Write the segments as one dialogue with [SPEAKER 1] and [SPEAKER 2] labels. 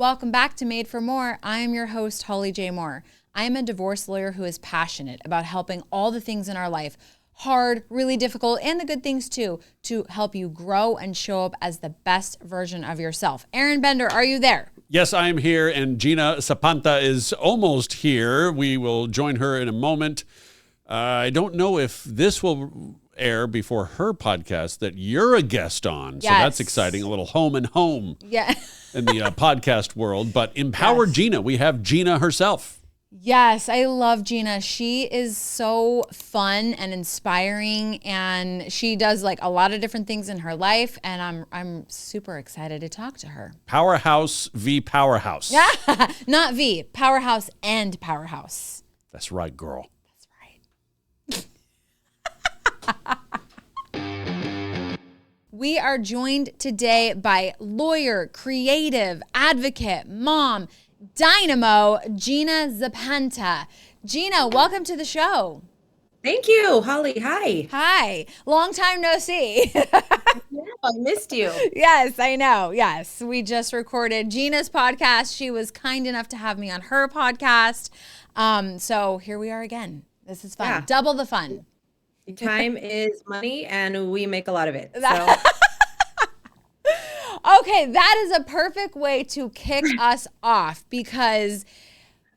[SPEAKER 1] welcome back to Made for More. I am your host, Holly J. Moore. I am a divorce lawyer who is passionate about helping all the things in our life, hard, really difficult, and the good things too, to help you grow and show up as the best version of yourself. Aaron Bender, are you there?
[SPEAKER 2] Yes, I am here, and Gina Zapanta is almost here. We will join her in a moment. I don't know if this will air before her podcast that you're a guest on. So that's exciting. A little home and home in the podcast world. But Empower Gina, we have Gina herself.
[SPEAKER 1] Yes, I love Gina. She is so fun and inspiring, and she does like a lot of different things in her life, and I'm super excited to talk to her.
[SPEAKER 2] Powerhouse v. Powerhouse.
[SPEAKER 1] Not V, Powerhouse and Powerhouse.
[SPEAKER 2] That's right, girl.
[SPEAKER 1] We are joined today by lawyer, creative, advocate, mom, dynamo, Gina Zapanta. Gina, welcome to the show.
[SPEAKER 3] Thank you, Holly. Hi.
[SPEAKER 1] Hi. Long time no see.
[SPEAKER 3] Yeah, I missed you.
[SPEAKER 1] Yes, I know. Yes, we just recorded Gina's podcast. She was kind enough to have me on her podcast. So here we are again. This is fun. Yeah. Double the fun.
[SPEAKER 3] Time is money, and we make a lot of it. So.
[SPEAKER 1] Okay, that is a perfect way to kick us off, because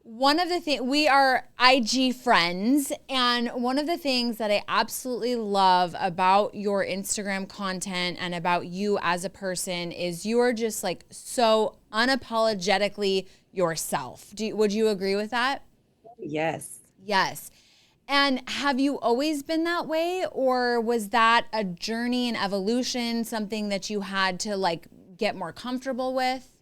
[SPEAKER 1] one of the things, we are IG friends, and one of the things that I absolutely love about your Instagram content and about you as a person is you are just like so unapologetically yourself. Would you agree with that?
[SPEAKER 3] Yes.
[SPEAKER 1] Yes. And have you always been that way, or was that a journey and evolution, something that you had to like get more comfortable with?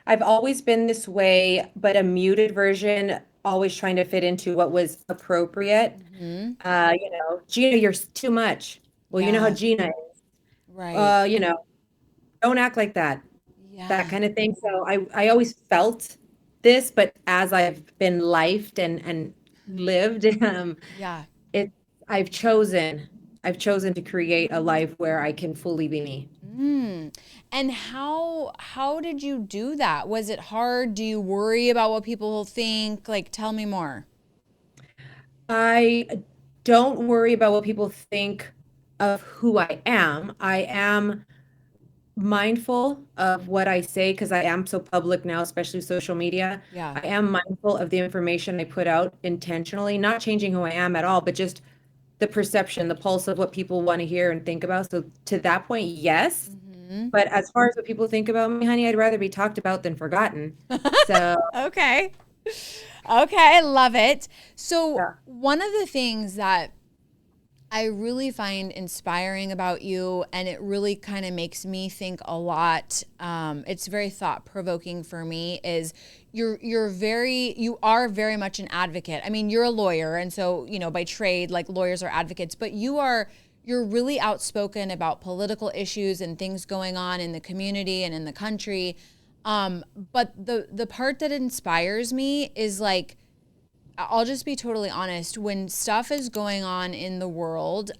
[SPEAKER 3] I've always been this way, but a muted version, always trying to fit into what was appropriate. Mm-hmm. Gina, you're too much. Well, you know how Gina is.
[SPEAKER 1] Right.
[SPEAKER 3] Don't act like that. Yeah. That kind of thing. So I always felt this, but as I've been lifed and lived, I've chosen to create a life where I can fully be me.
[SPEAKER 1] And how did you do that? Was it hard? Do you worry about what people will think? Like, tell me more.
[SPEAKER 3] I don't worry about what people think of who I am. I am mindful of what I say because I am so public now, especially social media. Yeah. I am mindful of the information I put out intentionally, not changing who I am at all, but just the perception, the pulse of what people want to hear and think about. So to that point, yes. Mm-hmm. But as far as what people think about me, honey, I'd rather be talked about than forgotten. So
[SPEAKER 1] Okay, I love it. So one of the things that I really find inspiring about you, and it really kind of makes me think a lot, it's very thought-provoking for me, is you are very much an advocate. I mean, you're a lawyer, and so, by trade, like lawyers are advocates, but you're really outspoken about political issues and things going on in the community and in the country. But the part that inspires me is like, I'll just be totally honest. When stuff is going on in the world,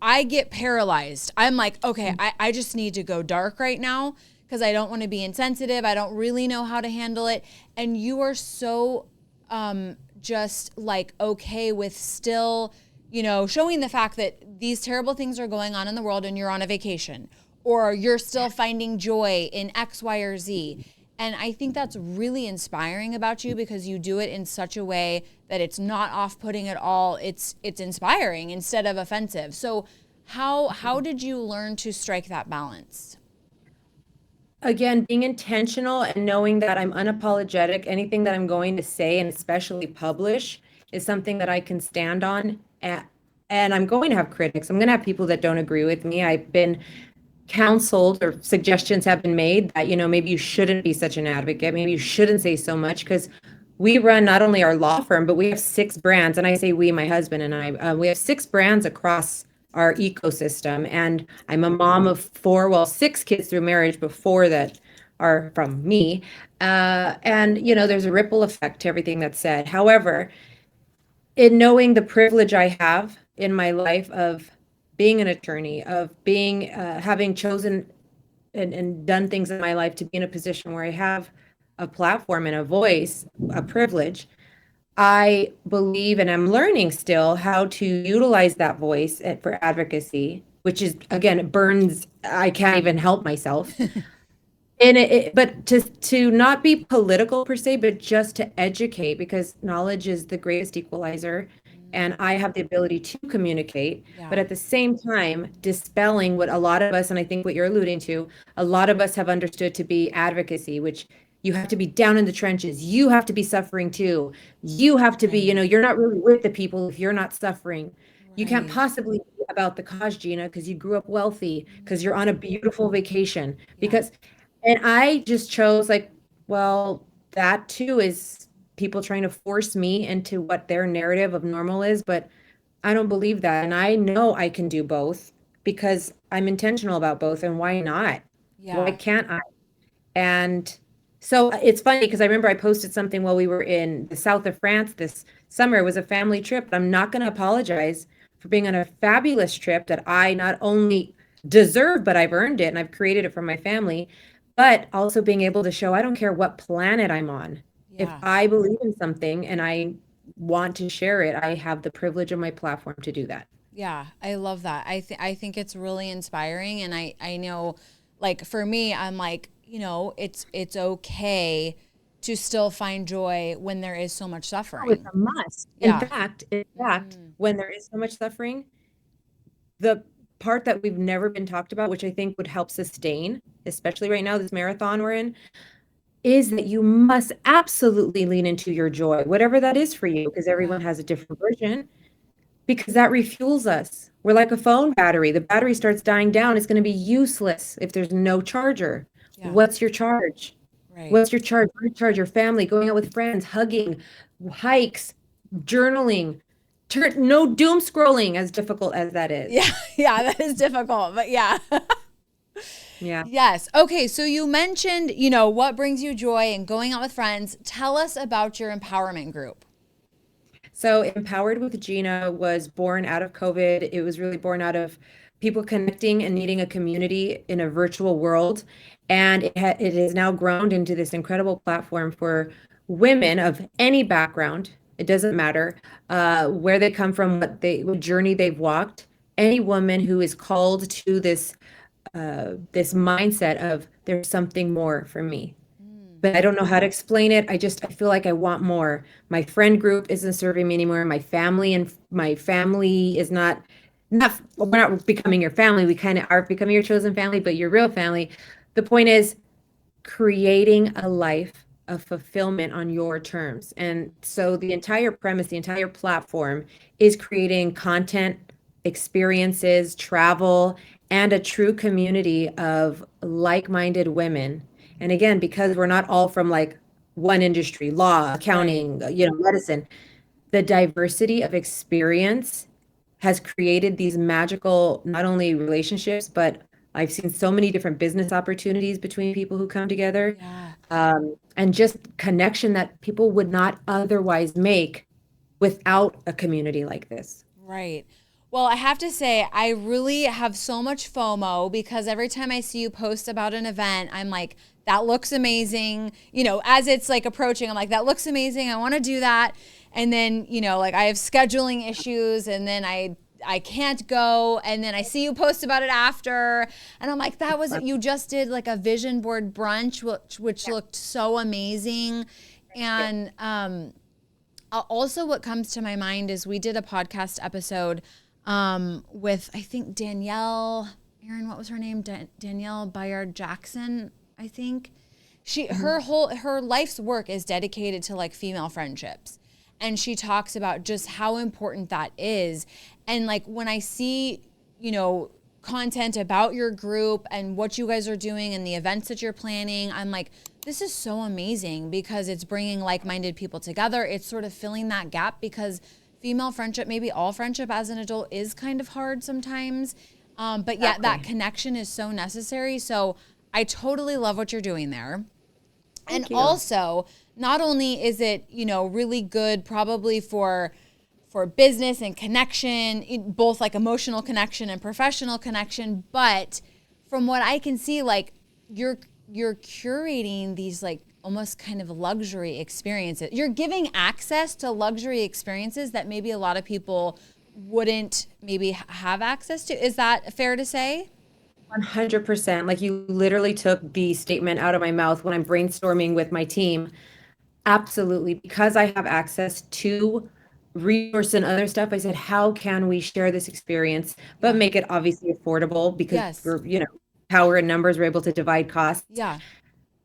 [SPEAKER 1] I get paralyzed. I'm like, okay, I just need to go dark right now because I don't want to be insensitive. I don't really know how to handle it. And you are so just like okay with still, showing the fact that these terrible things are going on in the world and you're on a vacation, or you're still finding joy in X, Y, or Z. And I think that's really inspiring about you because you do it in such a way that it's not off-putting at all. It's inspiring instead of offensive. So how did you learn to strike that balance?
[SPEAKER 3] Again, being intentional and knowing that I'm unapologetic. Anything that I'm going to say, and especially publish, is something that I can stand on. And I'm going to have critics. I'm going to have people that don't agree with me. I've been counseled, or suggestions have been made that, maybe you shouldn't be such an advocate. Maybe you shouldn't say so much, because we run not only our law firm, but we have 6 brands. And I say we, my husband and I, we have 6 brands across our ecosystem. And I'm a mom of 6 kids through marriage before that are from me. And, there's a ripple effect to everything that's said. However, in knowing the privilege I have in my life of being an attorney, of having chosen and done things in my life to be in a position where I have a platform and a voice, a privilege, I believe, and I'm learning still how to utilize that voice for advocacy, which is, again, it burns. I can't even help myself. And but to not be political per se, but just to educate, because knowledge is the greatest equalizer, and I have the ability to communicate, but
[SPEAKER 1] Yeah.
[SPEAKER 3] at the same time, dispelling what a lot of us, and I think what you're alluding to, a lot of us have understood to be advocacy, which you have to be down in the trenches. You have to be suffering too. You have to be,
[SPEAKER 1] Right.
[SPEAKER 3] you're not really with the people if you're not suffering. You can't
[SPEAKER 1] Right.
[SPEAKER 3] possibly be about the cause, Gina, because you grew up wealthy, because you're on a beautiful vacation,
[SPEAKER 1] Yeah.
[SPEAKER 3] because and I just chose like, well, that too is people trying to force me into what their narrative of normal is, but I don't believe that. And I know I can do both because I'm intentional about both. And why not? Why
[SPEAKER 1] Yeah.
[SPEAKER 3] can't I? And so it's funny because I remember I posted something while we were in the south of France this summer. It was a family trip. I'm not going to apologize for being on a fabulous trip that I not only deserve, but I've earned it and I've created it for my family, but also being able to show I don't care what planet I'm on. If
[SPEAKER 1] Yeah.
[SPEAKER 3] I believe in something and I want to share it, I have the privilege of my platform to do that.
[SPEAKER 1] Yeah, I love that. I think it's really inspiring, and I know, like for me, I'm like, it's okay to still find joy when there is so much
[SPEAKER 3] Oh, it's
[SPEAKER 1] suffering.
[SPEAKER 3] a must.
[SPEAKER 1] Yeah.
[SPEAKER 3] In fact, when there is so much suffering, the part that we've never been talked about, which I think would help sustain, especially right now, this marathon we're in, is that you must absolutely lean into your joy, whatever that is for you, because
[SPEAKER 1] Yeah.
[SPEAKER 3] everyone has a different version, because that refuels us. We're like a phone battery. The battery starts dying down. It's going to be useless if there's no charger.
[SPEAKER 1] Yeah.
[SPEAKER 3] What's your charge?
[SPEAKER 1] Right.
[SPEAKER 3] What's your charge? Recharge your family, going out with friends, hugging, hikes, journaling, no doom scrolling, as difficult as that
[SPEAKER 1] Yeah.
[SPEAKER 3] is.
[SPEAKER 1] Yeah. That is difficult, but yeah.
[SPEAKER 3] Yeah.
[SPEAKER 1] Yes. Okay. So you mentioned, what brings you joy and going out with friends. Tell us about your empowerment group.
[SPEAKER 3] So Empowered with Gina was born out of COVID. It was really born out of people connecting and needing a community in a virtual world. And it has now grown into this incredible platform for women of any background. It doesn't matter where they come from, what journey they've walked. Any woman who is called to this mindset of there's something more for me, but I don't know how to explain it. I feel like I want more. My friend group isn't serving me anymore. My family is not we're not becoming your family. We kind of are becoming your chosen family, but your real family. The point is creating a life of fulfillment on your terms. And so the entire premise, the entire platform is creating content, experiences, travel, and a true community of like-minded women. And again, because we're not all from like one industry, law,
[SPEAKER 1] Right.
[SPEAKER 3] accounting, medicine, the diversity of experience has created these magical, not only relationships, but I've seen so many different business opportunities between people who come together,
[SPEAKER 1] Yeah.
[SPEAKER 3] and just connection that people would not otherwise make without a community like this.
[SPEAKER 1] Right. Well, I have to say, I really have so much FOMO because every time I see you post about an event, I'm like, that looks amazing. As it's like approaching, I'm like, that looks amazing. I want to do that. And then, like I have scheduling issues and then I can't go. And then I see you post about it after. And I'm like, you just did like a vision board brunch, which looked so amazing. And, also, what comes to my mind is we did a podcast episode with, I think, Danielle, Aaron, what was her name? Danielle Bayard Jackson, I think. Her life's work is dedicated to like female friendships. And she talks about just how important that is. And like when I see, content about your group and what you guys are doing and the events that you're planning, I'm like, this is so amazing because it's bringing like-minded people together. It's sort of filling that gap because female friendship, maybe all friendship as an adult, is kind of hard sometimes. But yet that connection is so necessary. So I totally love what you're doing there. And
[SPEAKER 3] Thank you.
[SPEAKER 1] also, not only is it, really good probably for business and connection, both like emotional connection and professional connection, but from what I can see, like you're curating these like almost kind of luxury experiences. You're giving access to luxury experiences that maybe a lot of people wouldn't maybe have access to. Is that fair to say?
[SPEAKER 3] 100%. Like you literally took the statement out of my mouth when I'm brainstorming with my team. Absolutely. Because I have access to resource and other stuff, I said, how can we share this experience, but
[SPEAKER 1] Yeah.
[SPEAKER 3] make it obviously affordable because
[SPEAKER 1] Yes.
[SPEAKER 3] we're, power and numbers, we're able to divide costs.
[SPEAKER 1] Yeah.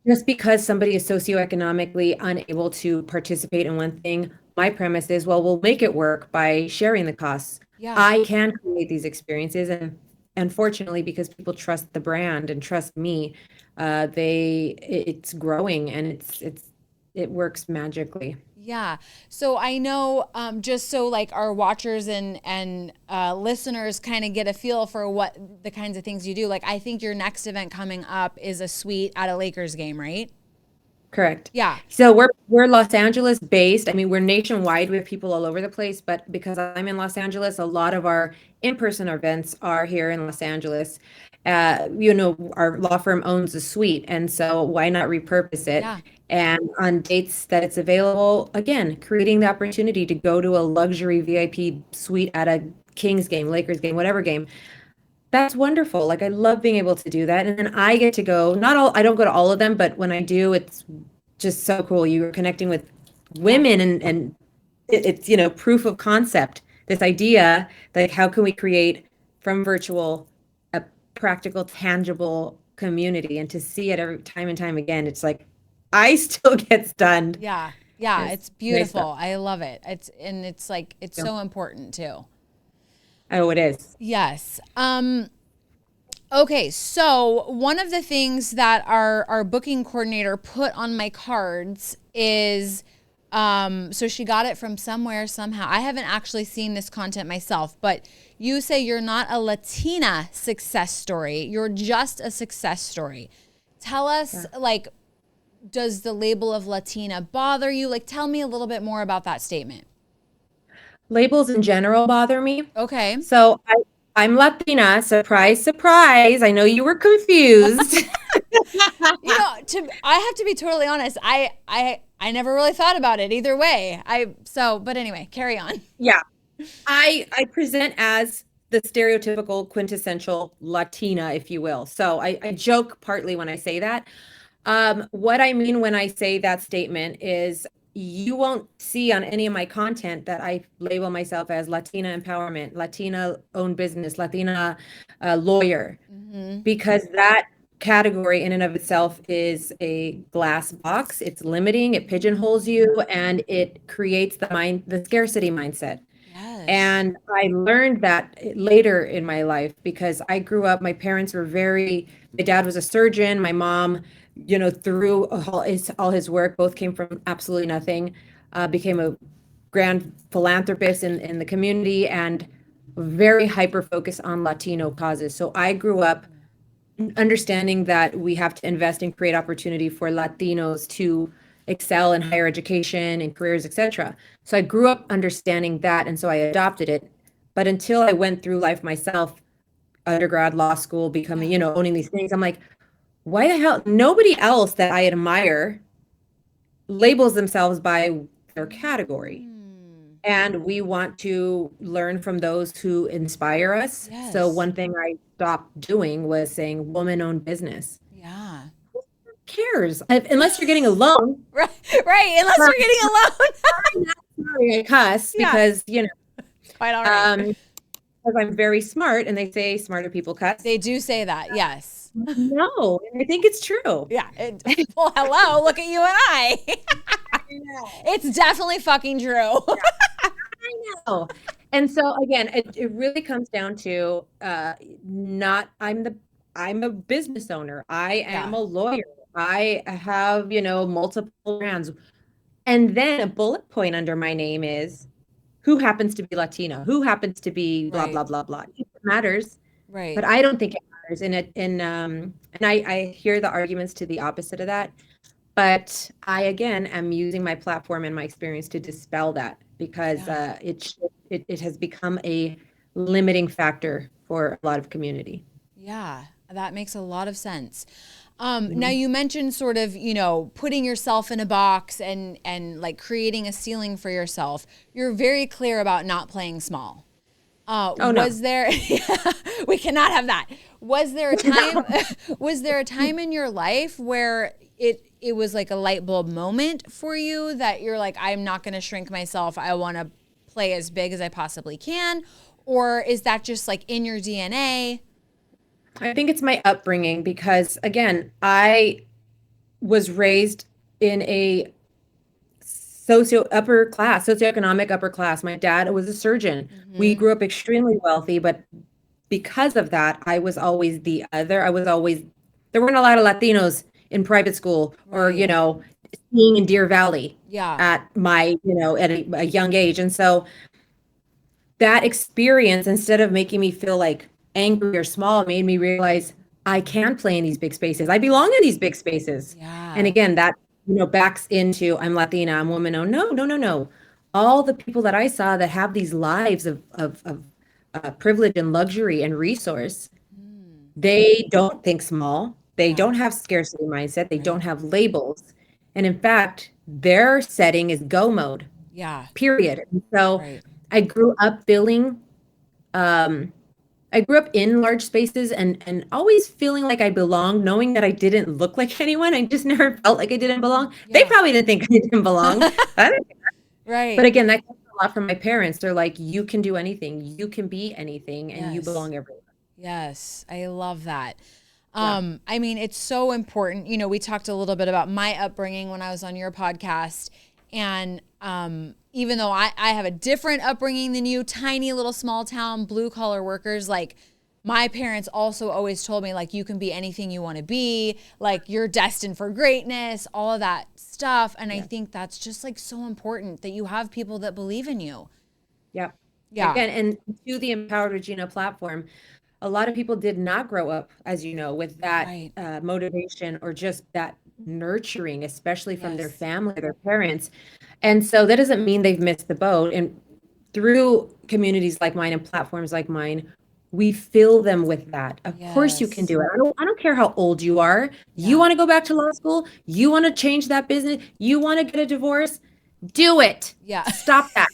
[SPEAKER 3] Just because somebody is socioeconomically unable to participate in one thing, my premise is, well, we'll make it work by sharing the costs.
[SPEAKER 1] Yeah.
[SPEAKER 3] I can create these experiences, and unfortunately, because people trust the brand and trust me, it's growing and it works magically.
[SPEAKER 1] Yeah. So I know, just so like our watchers and listeners kind of get a feel for what the kinds of things you do. Like I think your next event coming up is a suite at a Lakers game, right?
[SPEAKER 3] Correct.
[SPEAKER 1] Yeah.
[SPEAKER 3] So we're Los Angeles based. I mean, we're nationwide. We have people all over the place, but because I'm in Los Angeles, a lot of our in-person events are here in Los Angeles. Our law firm owns a suite, and so why not repurpose it?
[SPEAKER 1] Yeah.
[SPEAKER 3] And on dates that it's available, again, creating the opportunity to go to a luxury VIP suite at a Kings game, Lakers game, whatever game. That's wonderful. Like I love being able to do that. And then I get to go, not all, I don't go to all of them, but when I do, it's just so cool. You're connecting with
[SPEAKER 1] Yeah.
[SPEAKER 3] women and it's, proof of concept. This idea, like how can we create from virtual a practical, tangible community, and to see it every time and time again, it's like I still get stunned.
[SPEAKER 1] Yeah. Yeah. It's
[SPEAKER 3] Nice stuff.
[SPEAKER 1] beautiful. I love it. It's like, it's so important too.
[SPEAKER 3] Oh, it is.
[SPEAKER 1] Yes. Okay, so one of the things that our booking coordinator put on my cards is, so she got it from somewhere, somehow. I haven't actually seen this content myself, but you say you're not a Latina success story. You're just a success story. Tell us, like, does the label of Latina bother you? Like, tell me a little bit more about that statement.
[SPEAKER 3] Labels in general bother me.
[SPEAKER 1] Okay.
[SPEAKER 3] So I'm Latina. Surprise, surprise. I know you were confused.
[SPEAKER 1] I have to be totally honest. I never really thought about it either way. But anyway, carry on.
[SPEAKER 3] Yeah. I present as the stereotypical quintessential Latina, if you will. So I joke partly when I say that. What I mean when I say that statement is you won't see on any of my content that I label myself as Latina empowerment, Latina owned business, Latina lawyer, because that category in and of itself is a glass box. It's limiting, it pigeonholes you, and it creates the scarcity mindset.
[SPEAKER 1] Yes.
[SPEAKER 3] And I learned that later in my life because I grew up, my parents were my dad was a surgeon, my mom, through all his work, both came from absolutely nothing, became a grand philanthropist in the community and very hyper focused on Latino causes. So I grew up understanding that we have to invest and create opportunity for Latinos to excel in higher education and careers, etc. So I grew up understanding that, and so I adopted it. But until I went through life myself, undergrad, law school, becoming, owning these things, I'm like, why the hell? Nobody else that I admire labels themselves by their category. And we want to learn from those who inspire us.
[SPEAKER 1] Yes.
[SPEAKER 3] So one thing I stopped doing was saying woman-owned business.
[SPEAKER 1] Yeah.
[SPEAKER 3] Who cares? Unless you're getting a loan.
[SPEAKER 1] Right. Unless you're getting a loan.
[SPEAKER 3] Sorry, I cuss because,
[SPEAKER 1] Quite all right.
[SPEAKER 3] because I'm very smart, and they say smarter people cuss.
[SPEAKER 1] They do say that, yes.
[SPEAKER 3] No, I think it's true.
[SPEAKER 1] Yeah. Well, hello, look at you and I. It's definitely fucking true.
[SPEAKER 3] Yeah. I know. And so again, it really comes down to I'm a business owner. I am a lawyer. I have, multiple brands. And then a bullet point under my name is who happens to be Latino, who happens to be blah, blah, blah, blah. It matters.
[SPEAKER 1] Right.
[SPEAKER 3] But I don't think it matters. And I hear the arguments to the opposite of that. But I, again, am using my platform and my experience to dispel that because it has become a limiting factor for a lot of community.
[SPEAKER 1] Yeah, that makes a lot of sense. Now you mentioned sort of, putting yourself in a box and like creating a ceiling for yourself. You're very clear about not playing small.
[SPEAKER 3] Oh, no.
[SPEAKER 1] Was there, we cannot have that. Was there a time, was there a time in your life where it was like a light bulb moment for you that you're like, I'm not going to shrink myself. I want to play as big as I possibly can? Or is that just like in your DNA?
[SPEAKER 3] I think it's my upbringing because, again, I was raised in a socioeconomic upper class. My dad was a surgeon. We grew up extremely wealthy, but because of that, I was always the other. There weren't a lot of Latinos in private school or,
[SPEAKER 1] Right.
[SPEAKER 3] skiing in Deer Valley
[SPEAKER 1] Yeah.
[SPEAKER 3] at at a young age. And so that experience, instead of making me feel like angry or small, made me realize I can play in these big spaces. I belong in these big spaces. And
[SPEAKER 1] Yeah.
[SPEAKER 3] again, that, backs into I'm Latina, I'm woman. Oh, no, no, no, no. All the people that I saw that have these lives of privilege and luxury and resource, they don't think small. They
[SPEAKER 1] Yeah.
[SPEAKER 3] don't have scarcity mindset. They
[SPEAKER 1] Right.
[SPEAKER 3] don't have labels. And in fact, their setting is go mode,
[SPEAKER 1] Yeah.
[SPEAKER 3] period. And so
[SPEAKER 1] Right.
[SPEAKER 3] I grew up feeling um, I grew up in large spaces and always feeling like I belonged, knowing that I didn't look like anyone. I just never felt like I didn't belong. They
[SPEAKER 1] Yeah.
[SPEAKER 3] probably didn't think I didn't belong. I don't- But
[SPEAKER 1] Right.
[SPEAKER 3] again, that comes a lot from my parents. They're like, you can do anything, you can be anything, and you
[SPEAKER 1] Yes.
[SPEAKER 3] belong everywhere.
[SPEAKER 1] Yes. I love that.
[SPEAKER 3] Yeah.
[SPEAKER 1] I mean, it's so important. We talked a little bit about my upbringing when I was on your podcast. And even though I have a different upbringing than you, tiny little small town, blue collar workers, like my parents also always told me, like, you can be anything you want to be, like, you're destined for greatness, all of that stuff. And I think that's just like so important that you have people that believe in you.
[SPEAKER 3] Yeah.
[SPEAKER 1] Yeah.
[SPEAKER 3] Again, and to the Empowered Regina platform, a lot of people did not grow up, as you know, with that
[SPEAKER 1] Right.
[SPEAKER 3] motivation or just that nurturing, especially from their
[SPEAKER 1] Yes.
[SPEAKER 3] family, their parents. And so that doesn't mean they've missed the boat. And through communities like mine and platforms like mine, we fill them with that. Of course you can
[SPEAKER 1] Yes.
[SPEAKER 3] do it. I don't care how old you are. You
[SPEAKER 1] Yeah.
[SPEAKER 3] want to go back to law school? You want to change that business? You want to get a divorce? Do it.
[SPEAKER 1] Yeah.
[SPEAKER 3] Stop that.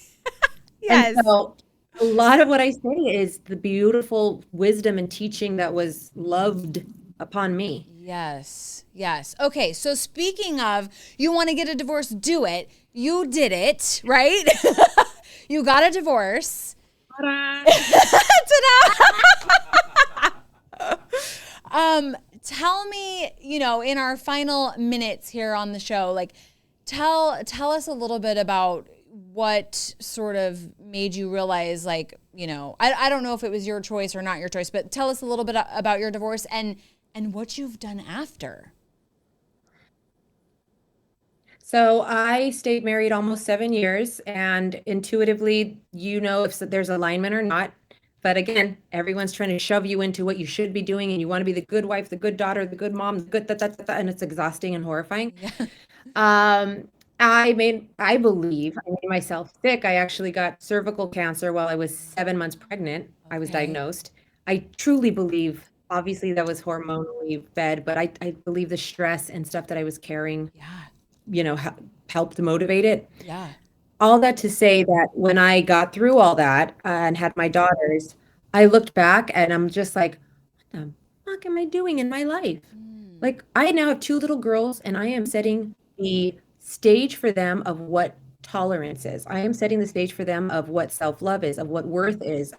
[SPEAKER 3] And
[SPEAKER 1] Yes.
[SPEAKER 3] so a lot of what I say is the beautiful wisdom and teaching that was loved upon me.
[SPEAKER 1] Yes. Yes. Okay. So speaking of, you want to get a divorce, do it. You did it, right? You got a divorce. Ta-da! Tell me, in our final minutes here on the show, like tell us a little bit about what sort of made you realize, like, I don't know if it was your choice or not your choice, but tell us a little bit about your divorce and what you've done after.
[SPEAKER 3] So I stayed married almost 7 years, and intuitively, if there's alignment or not. But again, everyone's trying to shove you into what you should be doing, and you want to be the good wife, the good daughter, the good mom, the good and it's exhausting and horrifying.
[SPEAKER 1] Yeah.
[SPEAKER 3] Um, I believe I made myself sick. I actually got cervical cancer while I was 7 months pregnant. I was
[SPEAKER 1] Okay.
[SPEAKER 3] diagnosed. I truly believe, obviously, that was hormonally fed, but I believe the stress and stuff that I was carrying,
[SPEAKER 1] Yeah.
[SPEAKER 3] helped to motivate it.
[SPEAKER 1] Yeah.
[SPEAKER 3] All that to say that when I got through all that and had my daughters, I looked back and I'm just like, what the fuck am I doing in my life? Like, I now have two little girls and I am setting the stage for them of what tolerance is. I am setting the stage for them of what self-love is, of what worth is,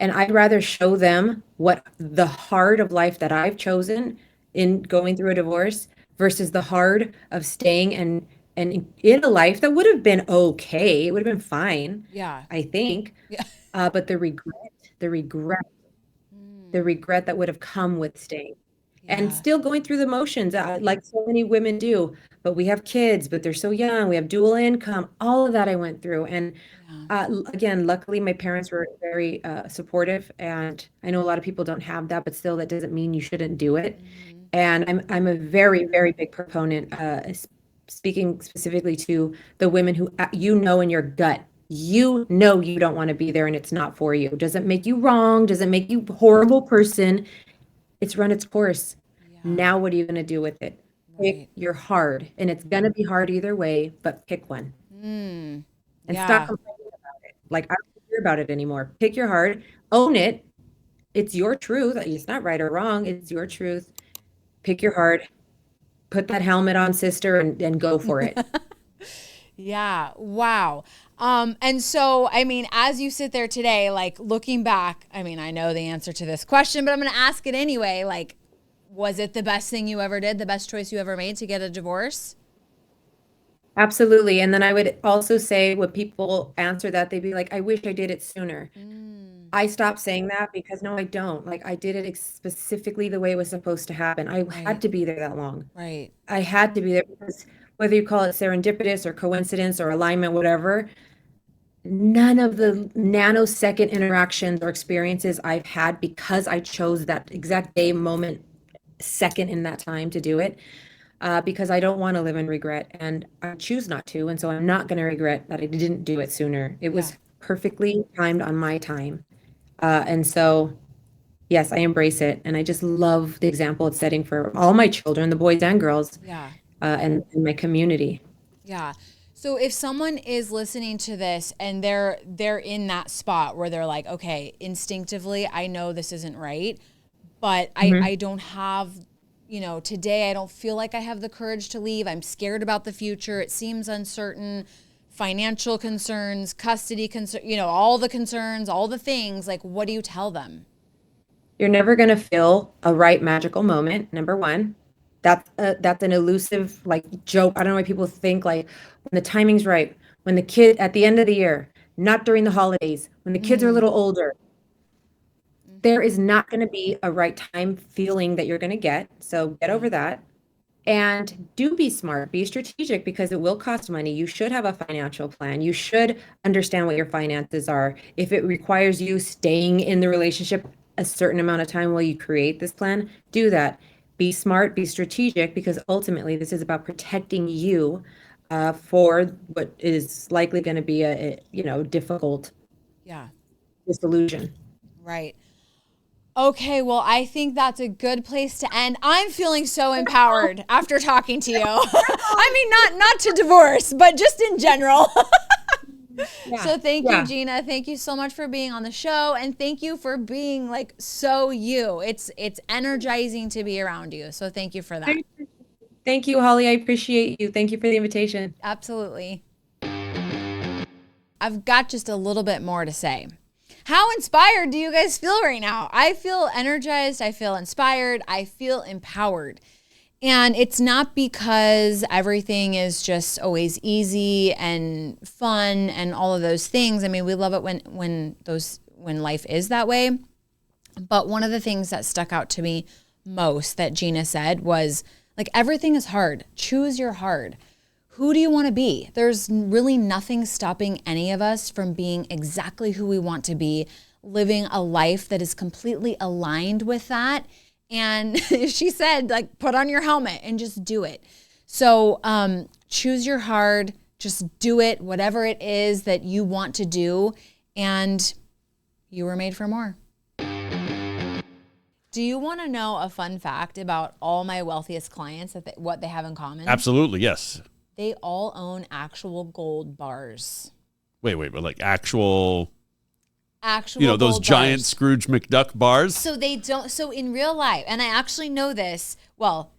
[SPEAKER 3] and I'd rather show them what the hard of life that I've chosen in going through a divorce versus the hard of staying and in a life that would have been okay. It would have been fine,
[SPEAKER 1] Yeah.
[SPEAKER 3] I think.
[SPEAKER 1] Yeah.
[SPEAKER 3] But the regret, the regret that would have come with staying and
[SPEAKER 1] Yeah.
[SPEAKER 3] still going through the motions, like so many women do. But we have kids, but they're so young. We have dual income. All of that I went through, and
[SPEAKER 1] Yeah.
[SPEAKER 3] again, luckily, my parents were very supportive, and I know a lot of people don't have that, but still, that doesn't mean you shouldn't do it. And I'm a very, very big proponent, speaking specifically to the women who in your gut. You don't want to be there and it's not for you. Doesn't make you wrong, doesn't make you a horrible person. It's run its course. Now what are you going to do with it? Pick your hard, and it's going to be hard either way, but pick one. And stop complaining about it. Like, I don't care about it anymore. Pick your hard, own it. It's your truth. It's not right or wrong. It's your truth. Pick your hard, put that helmet on, sister, and go for it.
[SPEAKER 1] Yeah. Wow. And so, I mean, as you sit there today, like looking back, I mean, I know the answer to this question, but I'm going to ask it anyway. Like, was it the best thing you ever did? The best choice you ever made to get a divorce?
[SPEAKER 3] Absolutely. And then I would also say, when people answer that, they'd be like, I wish I did it sooner. I stopped saying that because no, I don't. Like, I did it specifically the way it was supposed to happen. I had to be there that long.
[SPEAKER 1] Right.
[SPEAKER 3] I had to be there because whether you call it serendipitous or coincidence or alignment, whatever, none of the nanosecond interactions or experiences I've had, because I chose that exact day, moment, second in that time to do it, because I don't want to live in regret, and I choose not to. And so I'm not going to regret that I didn't do it sooner. It was perfectly timed on my time. And so, yes, I embrace it. And I just love the example it's setting for all my children, the boys and girls, and my community.
[SPEAKER 1] Yeah. So if someone is listening to this and they're in that spot where they're like, okay, instinctively, I know this isn't right, but I don't have, today I don't feel like I have the courage to leave. I'm scared about the future. It seems uncertain. Financial concerns, custody concern, all the concerns, all the things. Like, what do you tell them?
[SPEAKER 3] You're never going to feel a right magical moment, number one. That's an elusive, like, joke. I don't know why people think, like, when the timing's right, when the kid at the end of the year, not during the holidays, when the kids are a little older, there is not going to be a right time feeling that you're going to get. So get over that. And do be smart, be strategic, because it will cost money. You should have a financial plan. You should understand what your finances are. If it requires you staying in the relationship a certain amount of time while you create this plan, do that. Be smart, be strategic, because ultimately this is about protecting you for what is likely going to be a difficult disillusion.
[SPEAKER 1] Right. Okay, well, I think that's a good place to end. I'm feeling so empowered after talking to you. I mean, not to divorce, but just in general. So thank you, Gina. Thank you so much for being on the show, and thank you for being like so you. It's energizing to be around you. So thank you for that.
[SPEAKER 3] Thank you, Holly. I appreciate you. Thank you for the invitation.
[SPEAKER 1] Absolutely. I've got just a little bit more to say. How inspired do you guys feel right now? I feel energized. I feel inspired. I feel empowered. And it's not because everything is just always easy and fun and all of those things. I mean, we love it when life is that way. But one of the things that stuck out to me most that Gina said was, like, everything is hard. Choose your hard. Who do you want to be? There's really nothing stopping any of us from being exactly who we want to be, living a life that is completely aligned with that. And she said, like, put on your helmet and just do it. So choose your hard, just do it, whatever it is that you want to do. And you were made for more. Do you want to know a fun fact about all my wealthiest clients, what they have in common?
[SPEAKER 2] Absolutely, yes.
[SPEAKER 1] They all own actual gold bars.
[SPEAKER 2] Wait, but like actual those
[SPEAKER 1] gold
[SPEAKER 2] giant
[SPEAKER 1] bars.
[SPEAKER 2] Scrooge McDuck bars?
[SPEAKER 1] So they don't, so in real life, and I actually know this, well,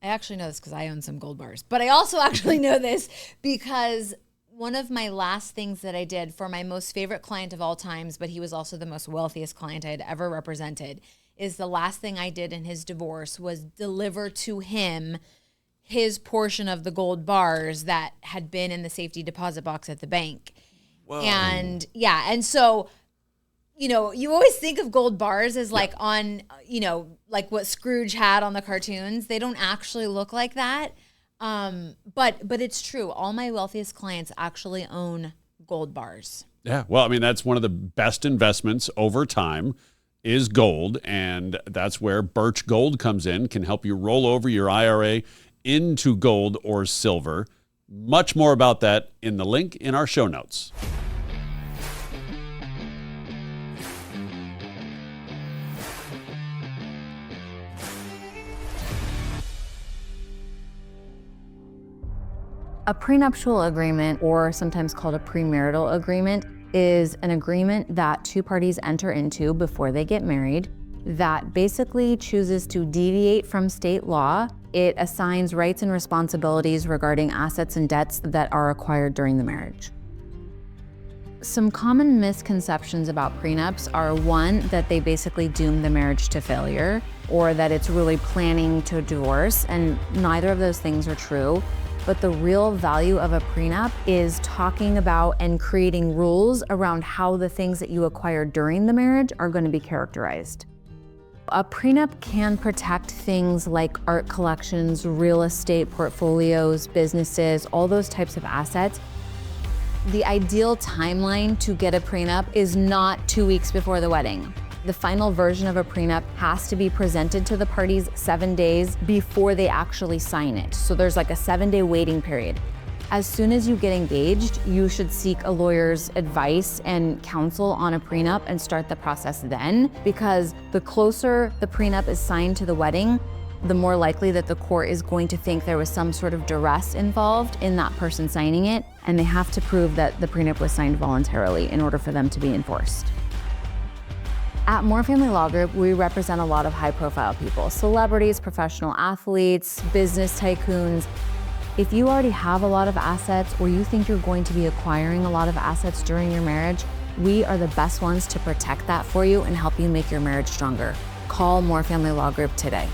[SPEAKER 1] I actually know this because I own some gold bars, but I also actually know this because one of my last things that I did for my most favorite client of all times, but he was also the most wealthiest client I had ever represented, is the last thing I did in his divorce was deliver to him his portion of the gold bars that had been in the safety deposit box at the bank. Whoa. And so, you always think of gold bars as like on, like what Scrooge had on the cartoons. They don't actually look like that. But it's true. All my wealthiest clients actually own gold bars.
[SPEAKER 2] Yeah. Well, I mean, that's one of the best investments over time is gold. And that's where Birch Gold comes in, can help you roll over your IRA into gold or silver. Much more about that in the link in our show notes.
[SPEAKER 1] A prenuptial agreement, or sometimes called a premarital agreement, is an agreement that two parties enter into before they get married that basically chooses to deviate from state law. It assigns rights and responsibilities regarding assets and debts that are acquired during the marriage. Some common misconceptions about prenups are, one, that they basically doom the marriage to failure, or that it's really planning to divorce, and neither of those things are true. But the real value of a prenup is talking about and creating rules around how the things that you acquire during the marriage are going to be characterized. A prenup can protect things like art collections, real estate portfolios, businesses, all those types of assets. The ideal timeline to get a prenup is not 2 weeks before the wedding. The final version of a prenup has to be presented to the parties 7 days before they actually sign it. So there's like a 7-day waiting period. As soon as you get engaged, you should seek a lawyer's advice and counsel on a prenup and start the process then, because the closer the prenup is signed to the wedding, the more likely that the court is going to think there was some sort of duress involved in that person signing it, and they have to prove that the prenup was signed voluntarily in order for them to be enforced. At Moore Family Law Group, we represent a lot of high-profile people, celebrities, professional athletes, business tycoons. If you already have a lot of assets, or you think you're going to be acquiring a lot of assets during your marriage, we are the best ones to protect that for you and help you make your marriage stronger. Call Moore Family Law Group today.